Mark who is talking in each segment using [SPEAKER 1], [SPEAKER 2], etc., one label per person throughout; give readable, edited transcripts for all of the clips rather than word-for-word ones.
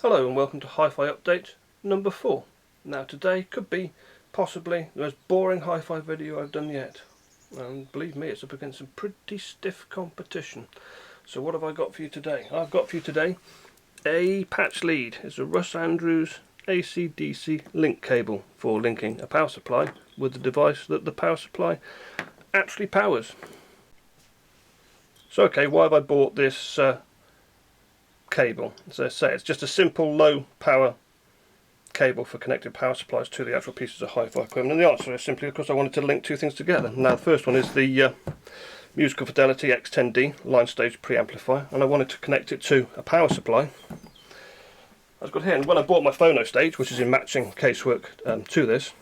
[SPEAKER 1] Hello and welcome to Hi-Fi Update number 4. Now today could be possibly the most boring hi-fi video I've done yet. And believe me, it's up against some pretty stiff competition. So what have I got for you today? I've got for you today a patch lead. It's a Russ Andrews AC DC link cable for linking a power supply with the device that the power supply actually powers. So okay, why have I bought this cable? As I say, it's just a simple low power cable for connecting power supplies to the actual pieces of hi-fi equipment, and the answer is simply because I wanted to link two things together. Now the first one is the musical Fidelity X10D line stage pre-amplifier, and I wanted to connect it to a power supply. I've got here, and when I bought my phono stage, which is in matching casework to this,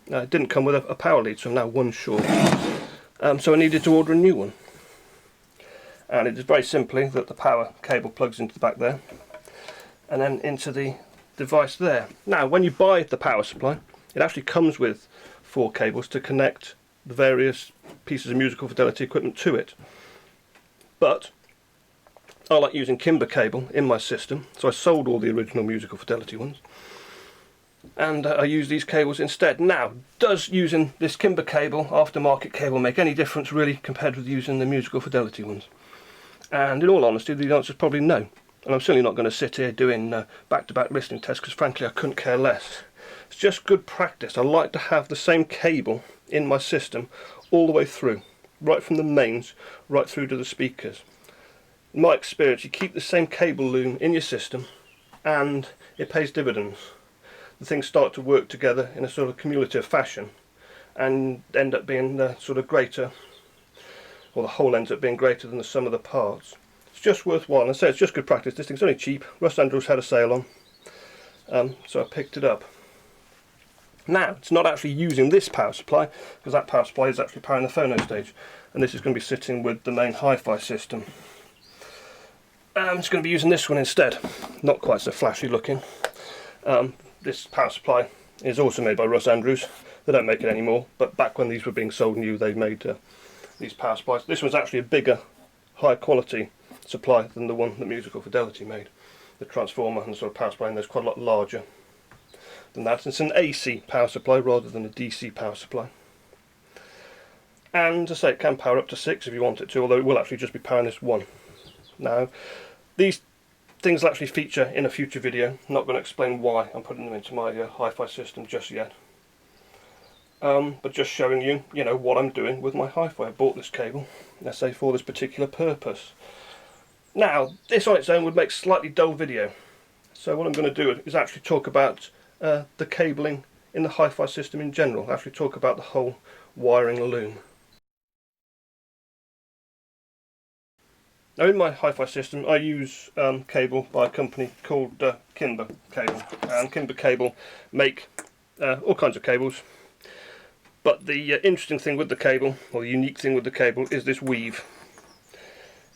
[SPEAKER 1] it didn't come with a power lead, so I'm now one short. So I needed to order a new one. And it is very simply that the power cable plugs into the back there and then into the device there. Now when you buy the power supply, it actually comes with 4 cables to connect the various pieces of musical Fidelity equipment to it. But I like using Kimber cable in my system, so I sold all the original musical Fidelity ones and I use these cables instead. Now, does using this Kimber cable, aftermarket cable, make any difference really compared with using the musical Fidelity ones? And in all honesty, the answer is probably no. And I'm certainly not going to sit here doing back-to-back listening tests, because frankly I couldn't care less. It's just good practice. I like to have the same cable in my system all the way through, right from the mains right through to the speakers. In my experience, you keep the same cable loom in your system and it pays dividends. The things start to work together in a sort of cumulative fashion and end up being sort of greater, or the whole ends up being greater than the sum of the parts. It's just worthwhile. I say it's just good practice. This thing's only cheap. Russ Andrews had a sale on, so I picked it up. Now, it's not actually using this power supply, because that power supply is actually powering the phono stage, and this is going to be sitting with the main hi-fi system. It's going to be using this one instead. Not quite so flashy looking. This power supply is also made by Russ Andrews. They don't make it anymore, but back when these were being sold new, they made these power supplies. This was actually a bigger, higher quality supply than the one that musical Fidelity made. The transformer and the sort of power supply in there is quite a lot larger than that. It's an AC power supply rather than a DC power supply. And as I say, it can power up to 6 if you want it to, although it will actually just be powering this one. Now, these things will actually feature in a future video. I'm not going to explain why I'm putting them into my hi-fi system just yet. But just showing you, what I'm doing with my hi-fi. I bought this cable, let's say, for this particular purpose. Now, this on its own would make a slightly dull video. So what I'm going to do is actually talk about the cabling in the hi-fi system in general. Actually talk about the whole wiring loom. Now in my hi-fi system I use cable by a company called Kimber Cables. And Kimber Cable make all kinds of cables. But the interesting thing with the cable, or the unique thing with the cable, is this weave.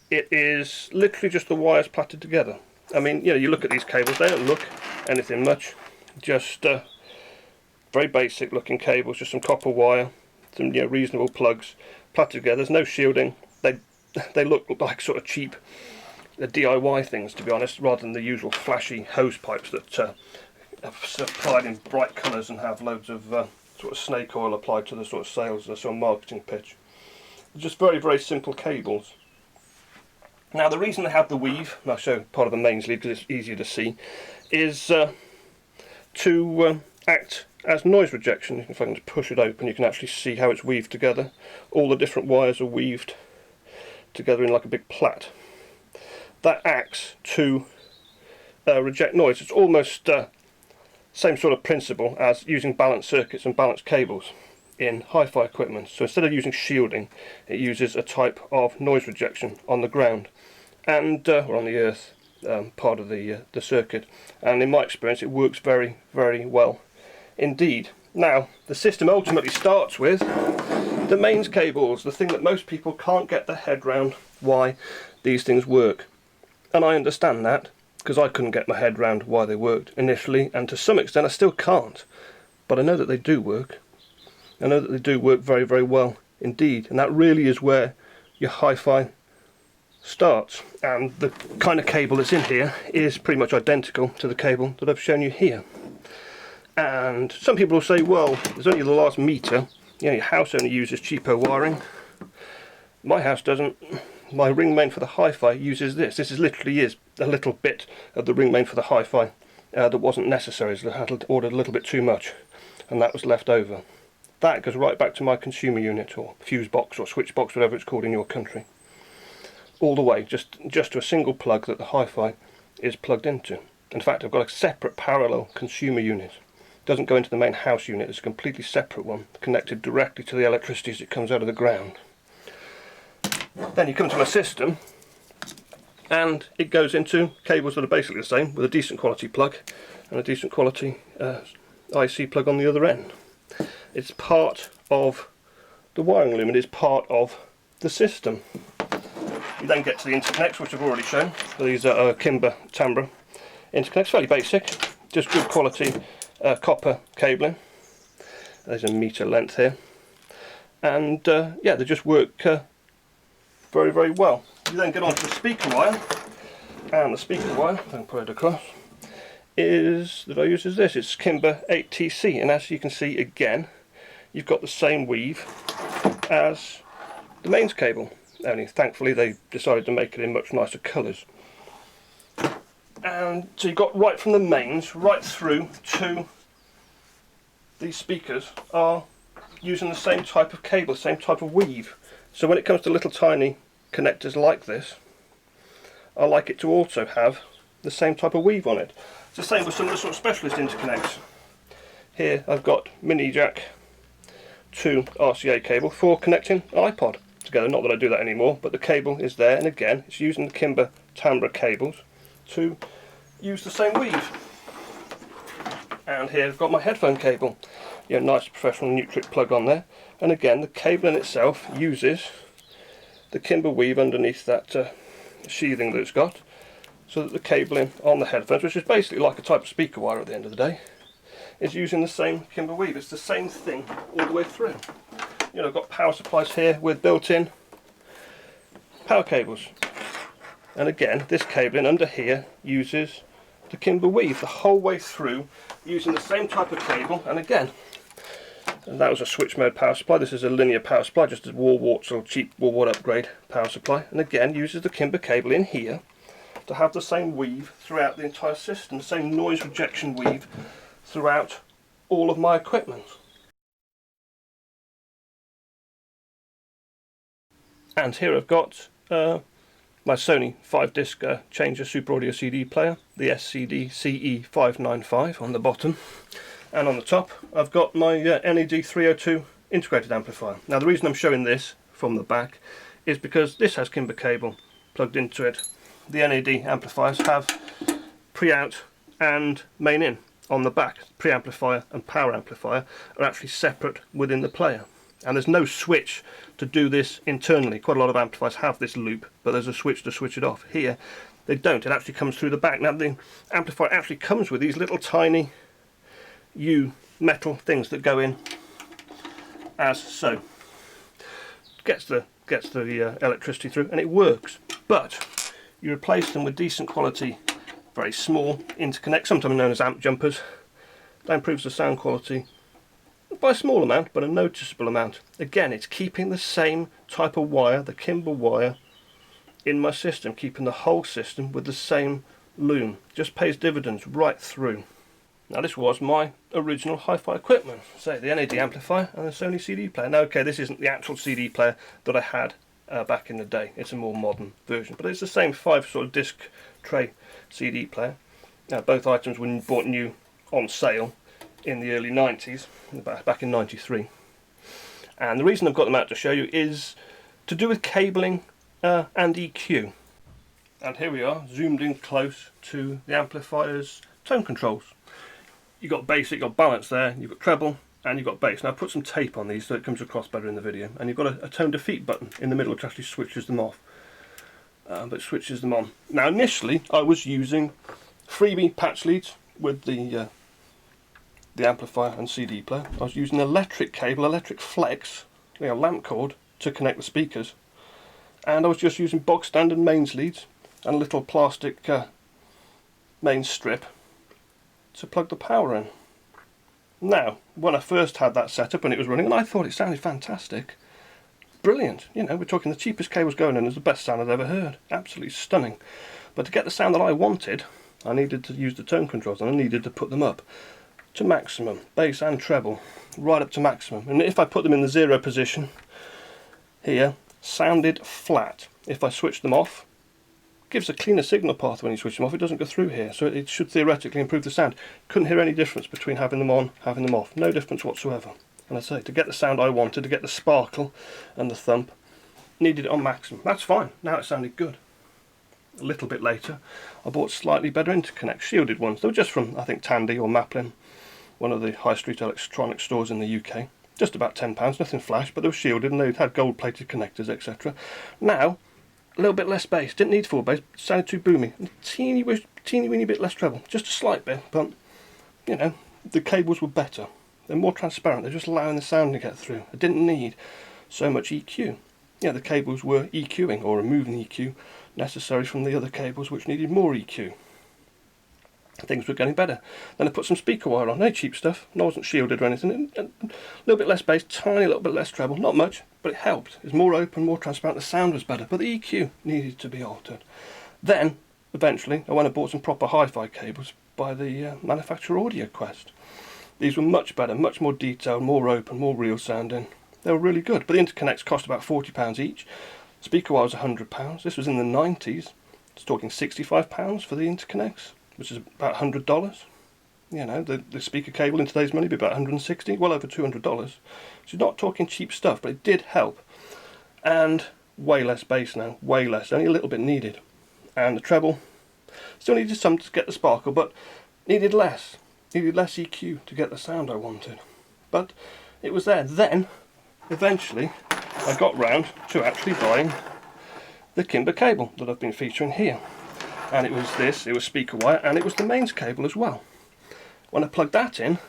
[SPEAKER 1] It is literally just the wires plaited together. I mean, you look at these cables, they don't look anything much. Just very basic looking cables, just some copper wire, some reasonable plugs plaited together. There's no shielding. They look like sort of cheap DIY things, to be honest, rather than the usual flashy hose pipes that are supplied in bright colours and have loads of sort of snake oil applied to the sort of sales, the sort of marketing pitch. They're just very, very simple cables. Now the reason they have the weave, and I'll show part of the mains lead because it's easier to see, is to act as noise rejection. If I can just push it open, you can actually see how it's weaved together. All the different wires are weaved together in like a big plait. That acts to reject noise. It's almost same sort of principle as using balanced circuits and balanced cables in hi-fi equipment. So instead of using shielding, it uses a type of noise rejection on the ground and or on the earth part of the circuit. And in my experience, it works very, very well indeed. Now, the system ultimately starts with the mains cables, the thing that most people can't get their head round why these things work. And I understand that, because I couldn't get my head round why they worked initially, and to some extent I still can't. But I know that they do work. I know that they do work very, very well indeed, and that really is where your hi-fi starts, and the kind of cable that's in here is pretty much identical to the cable that I've shown you here. And some people will say, well, there's only the last meter, you know, your house only uses cheapo wiring. My house doesn't. My ring main for the hi-fi uses this. This is literally a little bit of the ring main for the hi-fi that wasn't necessary, so I had ordered a little bit too much, and that was left over. That goes right back to my consumer unit, or fuse box, or switch box, whatever it's called in your country. All the way, just to a single plug that the hi-fi is plugged into. In fact, I've got a separate parallel consumer unit. It doesn't go into the main house unit, it's a completely separate one, connected directly to the electricity as it comes out of the ground. Then you come to my system, and it goes into cables that are basically the same, with a decent quality plug, and a decent quality IC plug on the other end. It's part of the wiring loom, it is part of the system. You then get to the interconnects, which I've already shown. These are Timbre interconnects, fairly basic, just good quality copper cabling. There's a meter length here, and yeah, they just work very, very well. You then get onto the speaker wire, and the speaker wire, if I can put it across, that I use is this. It's Kimber 8TC, and as you can see again, you've got the same weave as the mains cable. Only thankfully they decided to make it in much nicer colours. And so you've got right from the mains right through to these speakers are using the same type of cable, same type of weave. So when it comes to little tiny connectors like this, I like it to also have the same type of weave on it. It's the same with some of the sort of specialist interconnects. Here I've got mini jack to RCA cable for connecting an iPod together. Not that I do that anymore, but the cable is there, and again it's using the Kimber Timbre cables to use the same weave. And here I've got my headphone cable, you know, nice professional Nutric plug on there, and again the cable in itself uses the Kimber weave underneath that sheathing that it's got, so that the cabling on the headphones, which is basically like a type of speaker wire at the end of the day, is using the same Kimber weave. It's the same thing all the way through. You know, I've got power supplies here with built-in power cables, and again this cabling under here uses the Kimber weave the whole way through, using the same type of cable. And again, and that was a switch mode power supply. This is a linear power supply, just a Wart sort of cheap Wart upgrade power supply, and again uses the Kimber cable in here to have the same weave throughout the entire system, the same noise rejection weave throughout all of my equipment. And here I've got my Sony 5-disc changer Super Audio CD player, the SCD CE595 on the bottom, and on the top I've got my NAD 302 integrated amplifier. Now the reason I'm showing this from the back is because this has Kimber cable plugged into it. The NAD amplifiers have pre-out and main in on the back. Pre-amplifier and power amplifier are actually separate within the player, and there's no switch to do this internally. Quite a lot of amplifiers have this loop, but there's a switch to switch it off. Here they don't, it actually comes through the back. Now the amplifier actually comes with these little tiny metal things that go in as so. Gets the electricity through, and it works. But you replace them with decent quality, very small interconnects, sometimes known as amp jumpers. That improves the sound quality by a small amount, but a noticeable amount. Again, it's keeping the same type of wire, the Kimber wire, in my system, keeping the whole system with the same loom. Just pays dividends right through. Now this was my original hi-fi equipment, say the NAD amplifier and the Sony CD player. Now okay, this isn't the actual CD player that I had back in the day, it's a more modern version, but it's the same 5 sort of disc tray CD player. Now both items were bought new on sale in the early 90s, back in 93. And the reason I've got them out to show you is to do with cabling and EQ. And here we are, zoomed in close to the amplifier's tone controls. You've got bass, you've got balance there, you've got treble, and you've got bass. Now I put some tape on these so it comes across better in the video. And you've got a tone defeat button in the middle which actually switches them off. But switches them on. Now initially I was using freebie patch leads with the amplifier and CD player. I was using electric cable, electric flex, lamp cord, to connect the speakers. and I was just using bog standard mains leads and a little plastic main strip to plug the power in. Now, when I first had that set up and it was running, and I thought it sounded fantastic, brilliant, you know, we're talking the cheapest cables going in, is the best sound I'd ever heard, absolutely stunning. But to get the sound that I wanted, I needed to use the tone controls, and I needed to put them up to maximum, bass and treble, right up to maximum. And if I put them in the 0 position here, sounded flat. If I switch them off, gives a cleaner signal path when you switch them off, it doesn't go through here, so it should theoretically improve the sound. Couldn't hear any difference between having them on, having them off, no difference whatsoever. And I say, to get the sound I wanted, to get the sparkle and the thump, needed it on maximum. That's fine, now it sounded good. A little bit later, I bought slightly better interconnects, shielded ones. They were just from, I think, Tandy or Maplin, one of the high street electronic stores in the UK. Just about £10, nothing flash, but they were shielded and they had gold plated connectors, etc. Now, a little bit less bass, didn't need full bass, sounded too boomy. A teeny weeny bit less treble, just a slight bit, but you know, the cables were better. They're more transparent, they're just allowing the sound to get through. I didn't need so much EQ. Yeah, the cables were EQing or removing EQ necessary from the other cables which needed more EQ. Things were getting better. Then I put some speaker wire on, no cheap stuff, and I wasn't shielded or anything. A little bit less bass, tiny little bit less treble, not much, but it helped. It was more open, more transparent, the sound was better, but the EQ needed to be altered. Then, eventually, I went and bought some proper hi-fi cables by the manufacturer Audio Quest. These were much better, much more detailed, more open, more real sounding. They were really good, but the interconnects cost about £40 each. Speaker wire was £100. This was in the 90s. It's talking £65 for the interconnects, which is about $100. You know, the speaker cable in today's money would be about $160, well over $200. So you're not talking cheap stuff, but it did help. And way less bass now, way less, only a little bit needed. And the treble, still needed some to get the sparkle, but needed less EQ to get the sound I wanted. But it was there. Then, eventually, I got round to actually buying the Kimber cable that I've been featuring here. And it was this, it was speaker wire, and it was the mains cable as well. When I plugged that in,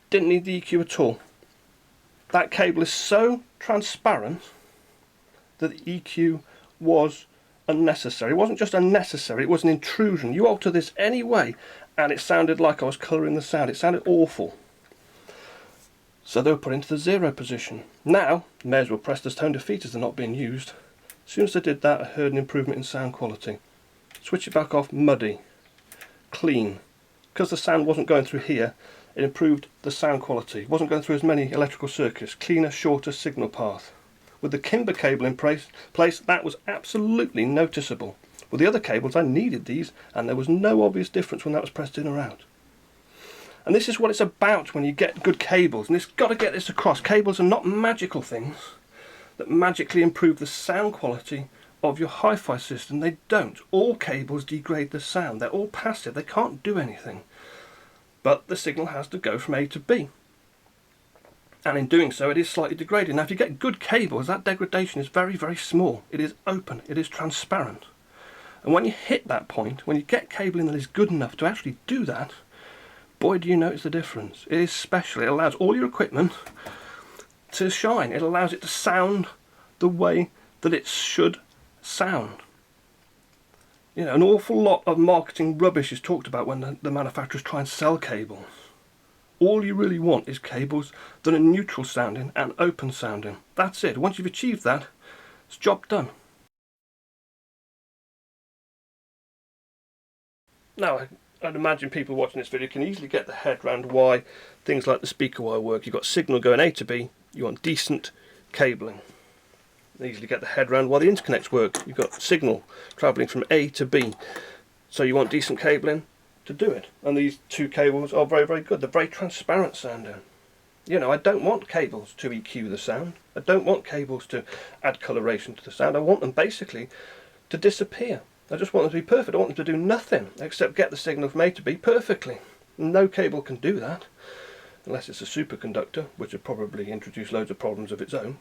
[SPEAKER 1] didn't need the EQ at all. That cable is so transparent that the EQ was unnecessary. It wasn't just unnecessary, it was an intrusion. You alter this anyway, and it sounded like I was colouring the sound. It sounded awful. So they were put into the 0 position. Now, may as well press the tone defeaters, they're not being used. As soon as I did that, I heard an improvement in sound quality. Switch it back off, muddy, clean. Because the sound wasn't going through here, it improved the sound quality. It wasn't going through as many electrical circuits, cleaner, shorter signal path. With the Kimber cable in place, that was absolutely noticeable. With the other cables, I needed these, and there was no obvious difference when that was pressed in or out. And this is what it's about when you get good cables, and it's got to get this across. Cables are not magical things that magically improve the sound quality of your hi-fi system. They don't. All cables degrade the sound. They're all passive. They can't do anything. But the signal has to go from A to B. And in doing so, it is slightly degraded. Now, if you get good cables, that degradation is very, very small. It is open. It is transparent. And when you hit that point, when you get cabling that is good enough to actually do that, boy, do you notice the difference. It is special. It allows all your equipment to shine. It allows it to sound the way that it should sound. You know, an awful lot of marketing rubbish is talked about when the manufacturers try and sell cables. All you really want is cables that are neutral sounding and open sounding. That's it. Once you've achieved that, it's job done. Now, I'd imagine people watching this video can easily get their head around why things like the speaker wire work. You've got signal going A to B, you want decent cabling. They easily get the head around why the interconnects work. You've got signal travelling from A to B, so you want decent cabling to do it. And these two cables are very, very good. They're very transparent sounding. You know, I don't want cables to EQ the sound. I don't want cables to add coloration to the sound. I want them basically to disappear. I just want them to be perfect. I want them to do nothing except get the signal from A to B perfectly. No cable can do that, unless it's a superconductor, which would probably introduce loads of problems of its own.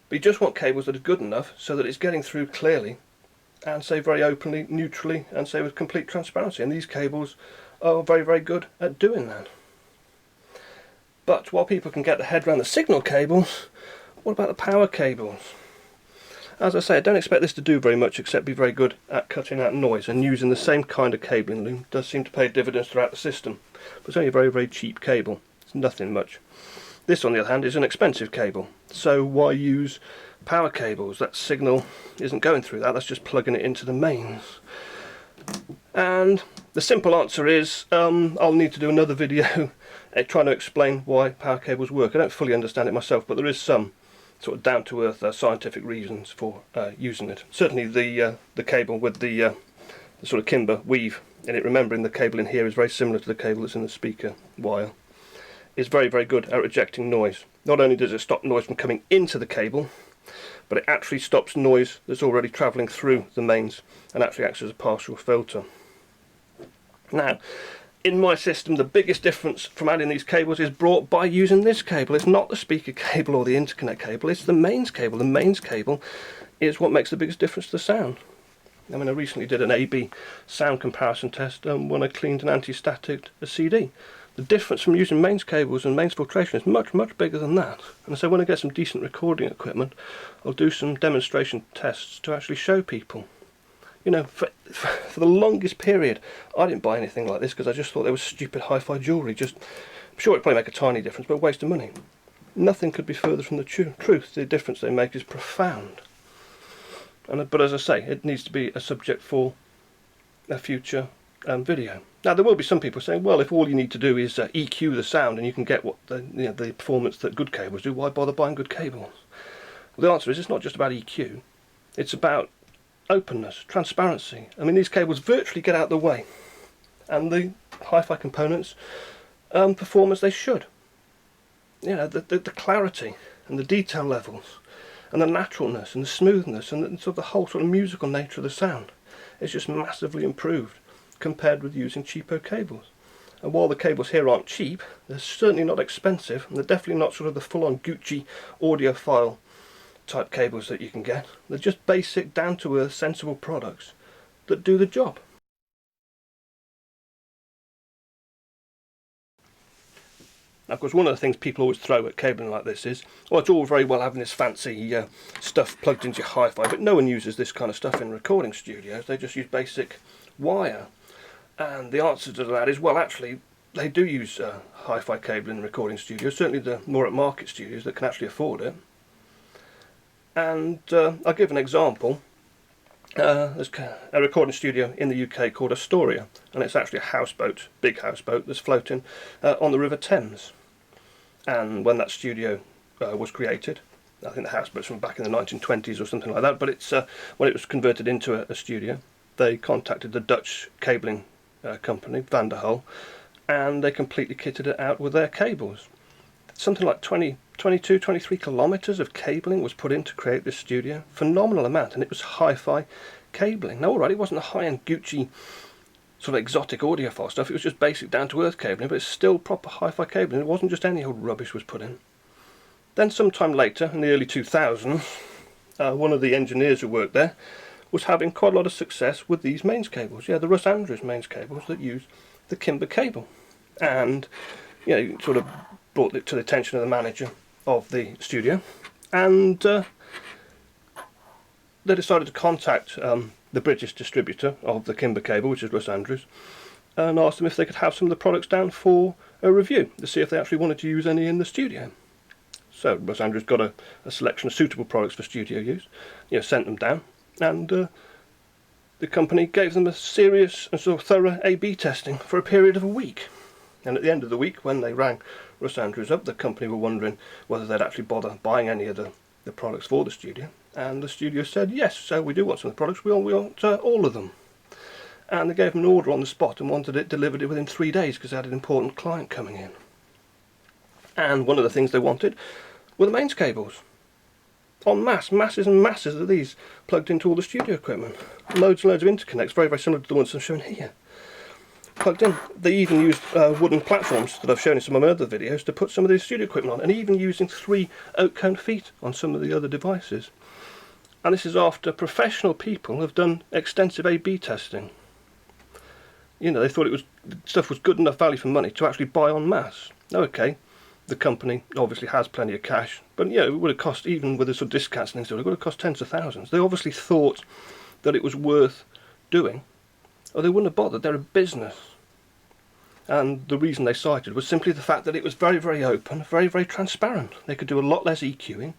[SPEAKER 1] But you just want cables that are good enough so that it's getting through clearly, and say very openly, neutrally, and say with complete transparency. And these cables are very, very good at doing that. But while people can get their head around the signal cables, what about the power cables? As I say, I don't expect this to do very much except be very good at cutting out noise, and using the same kind of cabling loom does seem to pay dividends throughout the system. But it's only a very, very cheap cable. It's nothing much. This, on the other hand, is an expensive cable. So why use power cables? That signal isn't going through that, that's just plugging it into the mains. And the simple answer is, I'll need to do another video trying to explain why power cables work. I don't fully understand it myself, but there is some sort of down-to-earth scientific reasons for using it. Certainly the cable with the sort of Kimber weave in it, remembering the cable in here is very similar to the cable that's in the speaker wire, is very, very good at rejecting noise. Not only does it stop noise from coming into the cable, but it actually stops noise that's already travelling through the mains and actually acts as a partial filter. Now, in my system, the biggest difference from adding these cables is brought by using this cable. It's not the speaker cable or the interconnect cable, it's the mains cable. The mains cable is what makes the biggest difference to the sound. I mean, I recently did an A/B sound comparison test when I cleaned an anti-static CD. The difference from using mains cables and mains filtration is much, much bigger than that. And so when I get some decent recording equipment, I'll do some demonstration tests to actually show people. You know, for the longest period, I didn't buy anything like this because I just thought they were stupid hi-fi jewellery. I'm sure it'd probably make a tiny difference, but a waste of money. Nothing could be further from the truth. The difference they make is profound. But as I say, it needs to be a subject for a future video. Now, there will be some people saying, well, if all you need to do is EQ the sound and you can get what the performance that good cables do, why bother buying good cables? Well, the answer is it's not just about EQ. It's about openness, transparency. I mean, these cables virtually get out of the way, and the hi-fi components perform as they should. You know, the clarity and the detail levels and the naturalness and the smoothness and sort of the whole sort of musical nature of the sound is just massively improved compared with using cheapo cables. And while the cables here aren't cheap, they're certainly not expensive, and they're definitely not sort of the full-on Gucci audiophile type cables that you can get. They're just basic, down-to-earth, sensible products that do the job. Now, of course, one of the things people always throw at cabling like this is, well, it's all very well having this fancy stuff plugged into your hi-fi, but no one uses this kind of stuff in recording studios. They just use basic wire. And the answer to that is, well, actually, they do use hi-fi cabling in recording studios, certainly the more at market studios that can actually afford it. And I'll give an example. There's a recording studio in the UK called Astoria, and it's actually a houseboat, big houseboat, that's floating on the River Thames. And when that studio was created, I think the houseboat's from back in the 1920s or something like that, but it's when it was converted into a studio, they contacted the Dutch cabling company, Van der Hull, and they completely kitted it out with their cables. Something like 22, 23 kilometres of cabling was put in to create this studio. Phenomenal amount, and it was hi-fi cabling. Now, alright, it wasn't the high-end Gucci sort of exotic audiophile stuff, it was just basic down-to-earth cabling, but it's still proper hi-fi cabling. It wasn't just any old rubbish was put in. Then sometime later, in the early 2000s, one of the engineers who worked there was having quite a lot of success with these mains cables. Yeah, the Russ Andrews mains cables that use the Kimber cable. And, you know, sort of brought it to the attention of the manager of the studio, and they decided to contact the British distributor of the Kimber cable, which is Russ Andrews, and asked them if they could have some of the products down for a review to see if they actually wanted to use any in the studio. So Russ Andrews got a selection of suitable products for studio use, sent them down, and the company gave them a serious and sort of thorough A/B testing for a period of a week. And at the end of the week, when they rang Russ Andrews up, the company were wondering whether they'd actually bother buying any of the products for the studio. And the studio said, yes, so we do want some of the products, we want all of them. And they gave them an order on the spot and wanted it delivered within 3 days because they had an important client coming in. And one of the things they wanted were the mains cables. En masse, masses and masses of these plugged into all the studio equipment. Loads and loads of interconnects, very, very similar to the ones I'm showing here. Plugged in. They even used wooden platforms that I've shown in some of my other videos to put some of the studio equipment on, and even using 3 oak cone feet on some of the other devices. And this is after professional people have done extensive A/B testing. They thought stuff was good enough value for money to actually buy en masse. Okay, the company obviously has plenty of cash, but you know, it would have cost, even with the sort of discounts and things, it would have cost tens of thousands. They obviously thought that it was worth doing, or they wouldn't have bothered. They're a business. And the reason they cited was simply the fact that it was very, very open, very, very transparent. They could do a lot less EQing,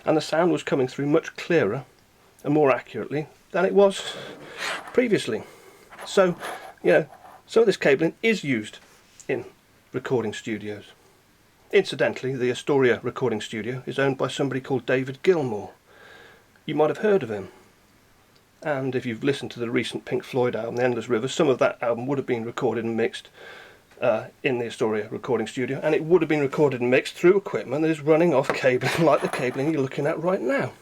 [SPEAKER 1] and the sound was coming through much clearer and more accurately than it was previously. So, you know, some of this cabling is used in recording studios. Incidentally, the Astoria recording studio is owned by somebody called David Gilmour. You might have heard of him. And if you've listened to the recent Pink Floyd album, The Endless River, some of that album would have been recorded and mixed in the Astoria recording studio, and it would have been recorded and mixed through equipment that is running off cabling like the cabling you're looking at right now.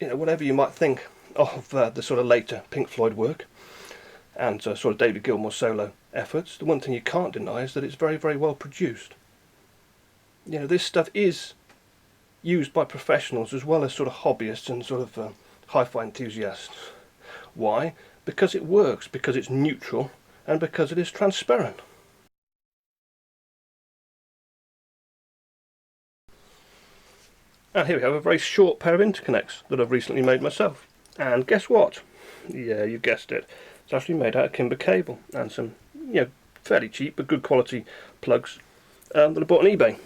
[SPEAKER 1] You know, whatever you might think of the sort of later Pink Floyd work and sort of David Gilmour's solo efforts, the one thing you can't deny is that it's very, very well produced. You know, this stuff is used by professionals as well as sort of hobbyists and sort of hi-fi enthusiasts. Why? Because it works, because it's neutral, and because it is transparent. And here we have a very short pair of interconnects that I've recently made myself. And guess what? Yeah, you guessed it. It's actually made out of Kimber cable and some, you know, fairly cheap but good quality plugs that I bought on eBay.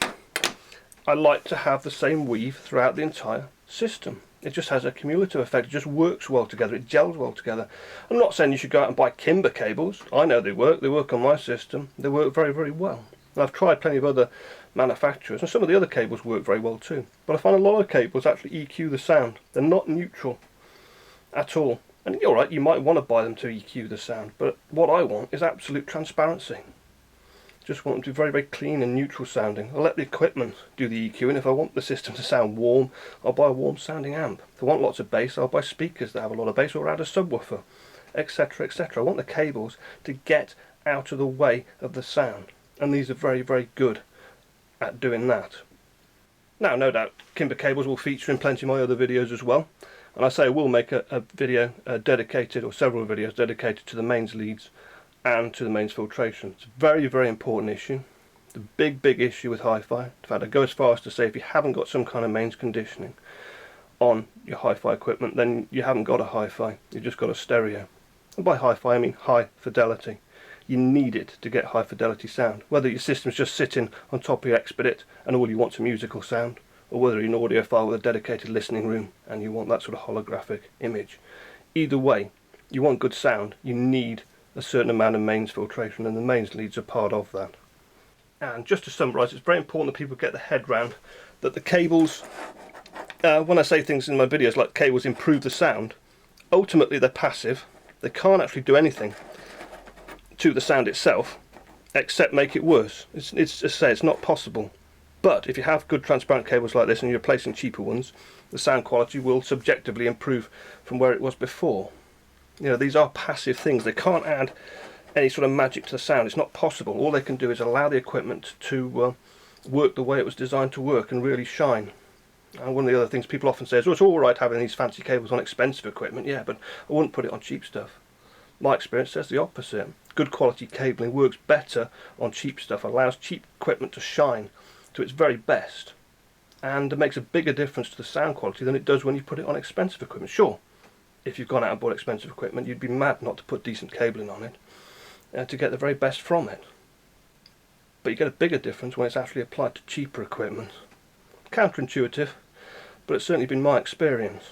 [SPEAKER 1] I like to have the same weave throughout the entire system. It just has a cumulative effect. It just works well together. It gels well together. I'm not saying you should go out and buy Kimber cables. I know they work. They work on my system. They work very, very well. And I've tried plenty of other manufacturers, and some of the other cables work very well too. But I find a lot of cables actually EQ the sound. They're not neutral at all. And you're right, you might want to buy them to EQ the sound, but what I want is absolute transparency. Just want them to be very, very clean and neutral sounding. I'll let the equipment do the EQ, and if I want the system to sound warm, I'll buy a warm sounding amp. If I want lots of bass, I'll buy speakers that have a lot of bass, or add a subwoofer, etc, etc. I want the cables to get out of the way of the sound, and these are very, very good at doing that. Now, no doubt, Kimber cables will feature in plenty of my other videos as well. And I say I will make a video dedicated, or several videos dedicated to the mains leads and to the mains filtration. It's a very, very important issue. The big, big issue with hi-fi. In fact, I go as far as to say if you haven't got some kind of mains conditioning on your hi-fi equipment, then you haven't got a hi-fi. You've just got a stereo. And by hi-fi, I mean high fidelity. You need it to get high fidelity sound. Whether your system's just sitting on top of your Expedit and all you want's a musical sound, or whether you're an audiophile with a dedicated listening room and you want that sort of holographic image. Either way, you want good sound, you need a certain amount of mains filtration, and the mains leads are part of that. And just to summarise, it's very important that people get the head round that the cables, when I say things in my videos like cables improve the sound, ultimately they're passive. They can't actually do anything to the sound itself except make it worse. It's just say it's not possible. But if you have good transparent cables like this and you're replacing cheaper ones, the sound quality will subjectively improve from where it was before. You know, these are passive things. They can't add any sort of magic to the sound. It's not possible. All they can do is allow the equipment to work the way it was designed to work and really shine. And one of the other things people often say is, oh, it's all right having these fancy cables on expensive equipment. Yeah, but I wouldn't put it on cheap stuff. My experience says the opposite. Good quality cabling works better on cheap stuff, allows cheap equipment to shine to its very best, and it makes a bigger difference to the sound quality than it does when you put it on expensive equipment. Sure, if you've gone out and bought expensive equipment, you'd be mad not to put decent cabling on it to get the very best from it. But you get a bigger difference when it's actually applied to cheaper equipment. Counterintuitive, but it's certainly been my experience.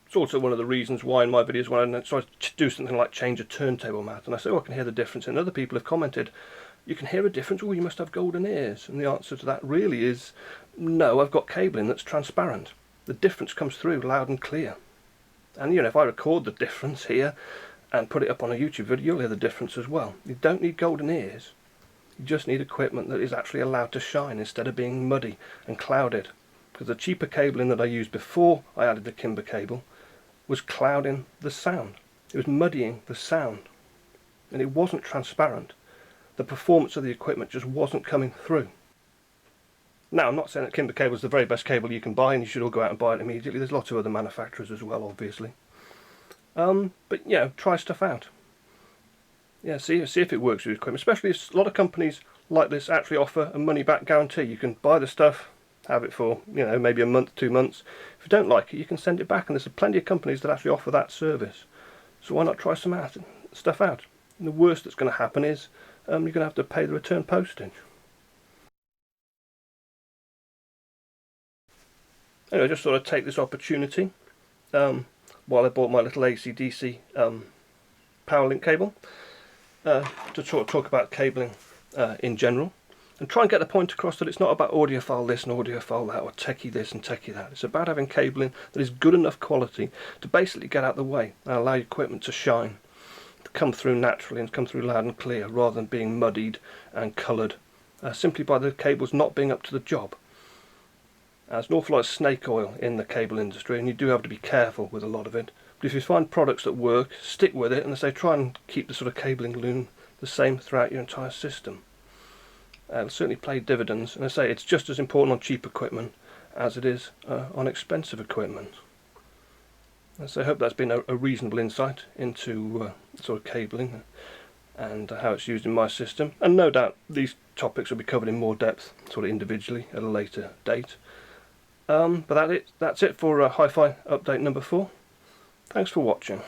[SPEAKER 1] It's also one of the reasons why in my videos when I try to do something like change a turntable mat, and I say, oh, I can hear the difference, and other people have commented, you can hear a difference, oh, you must have golden ears. And the answer to that really is, no, I've got cabling that's transparent. The difference comes through loud and clear. And you know, if I record the difference here and put it up on a YouTube video, you'll hear the difference as well. You don't need golden ears. You just need equipment that is actually allowed to shine instead of being muddy and clouded. Because the cheaper cabling that I used before I added the Kimber cable was clouding the sound. It was muddying the sound. And it wasn't transparent. The performance of the equipment just wasn't coming through. Now, I'm not saying that Kimber cable is the very best cable you can buy and you should all go out and buy it immediately. There's lots of other manufacturers as well, obviously. But yeah, try stuff out. yeah, see if it works with your equipment. Especially if a lot of companies like this actually offer a money back guarantee. You can buy the stuff, have it for, you know, maybe a month, 2 months. If you don't like it, you can send it back, and there's plenty of companies that actually offer that service. So why not try some stuff out? And the worst that's going to happen is you're going to have to pay the return postage. Anyway, I just thought I'd take this opportunity while I bought my little AC/DC power link cable to talk about cabling in general, and try and get the point across that it's not about audiophile this and audiophile that, or techie this and techie that. It's about having cabling that is good enough quality to basically get out of the way and allow your equipment to shine, to come through naturally and come through loud and clear, rather than being muddied and coloured simply by the cables not being up to the job. There's an awful lot of snake oil in the cable industry, and you do have to be careful with a lot of it. But if you find products that work, stick with it, and as I say, try and keep the sort of cabling loom the same throughout your entire system. It'll certainly pay dividends, and as I say, it's just as important on cheap equipment as it is on expensive equipment. And so I hope that's been a reasonable insight into sort of cabling and how it's used in my system. And no doubt these topics will be covered in more depth, sort of individually, at a later date. But that's it for Hi-Fi update number 4. Thanks for watching.